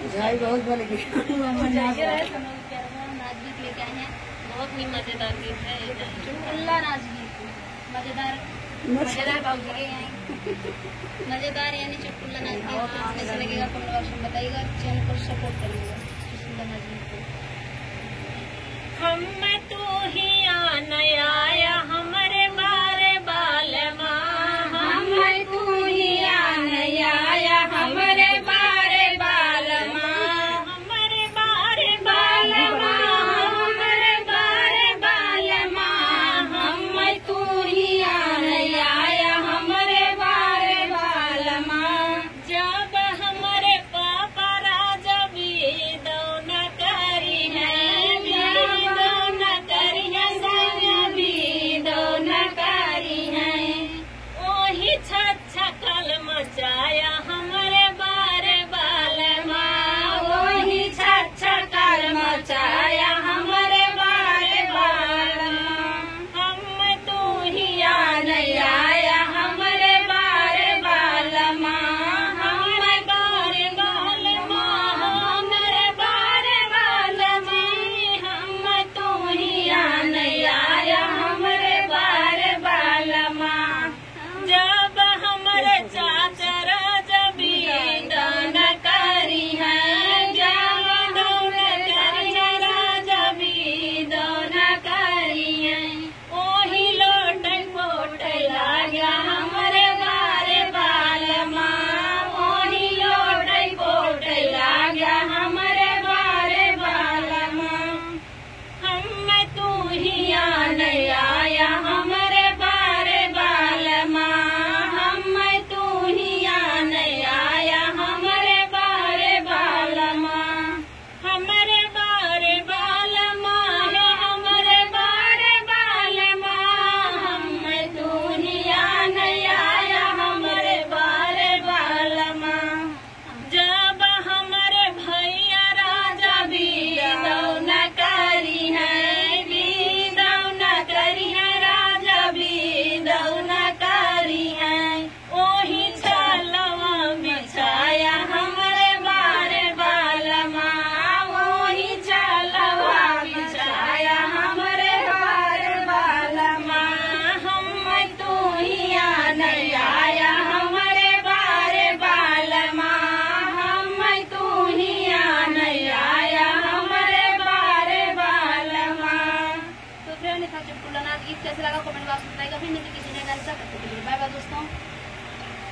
भाई बहुत बोले कि नाच गीत लेके आए हैं। बहुत ही मजेदार गीत है। चुटकुला नाच गीत मजेदार बाबू के यहाँ मजेदार यानी चुटकुला नाच गीत। कैसे लगेगा कमेंट बॉक्स में बताइएगा। चैनल को सपोर्ट करिएगा चुटकुला नाच गीत को। हम तू ही आया हमारे बारे बाल माँ, हम तू ही आया हमारे बारे बाल माँ, हमारे बारे बाल माँ, हमारे बारे बाल माँ, हम तू ही आया हमारे बारे बाल माँ। जब हमारे पापा राजा भी दौना करी है, मचाया हमारे बारे बाल माँ, वही छाछा कर मचाया हमारे बारे बाल माँ। हम तू ही आया हमारे बारे बाल माँ, हमारे बारे बाल माँ, हमारे बारे बाल जी। हम तू ही आया हमारे बारे बाल माँ। जब हमारे चाचा राजा भी दौना करी है, जब दौना करी है राजा भी दौना करी है। वही लोट पोट लागा हमारे बारे बाल माँ, वही लोट पोट लागा हमारे बारे बाल माँ। हम तू ही आया हमारे बारे बाल माँ, हम तू ही आया हमारे बारे बाल माँ। हमारे बारे बाल माँ, हमारे बारे बाल माँ, हम तू ही आया हमारे बारे बाल माँ। जब हमारे भैया राजा भी दौना करी है, भी दौना करी है राजा भी दौना करी है। वही छलवा बिछाया हमारे बारे बाल माँ, वही चलवा बिछाया हमारे बारे बाल माँ। हम तू ही आया हमारे बारे बाल माँ, हम तू ही आया हमारे बारे बाल माँ। तो फ्रेंड था चुटकुला नाच गीत कैसे लगा कमेंट बॉक्स में बताइएगा। फिर किसी ने बाय बाय दोस्तों।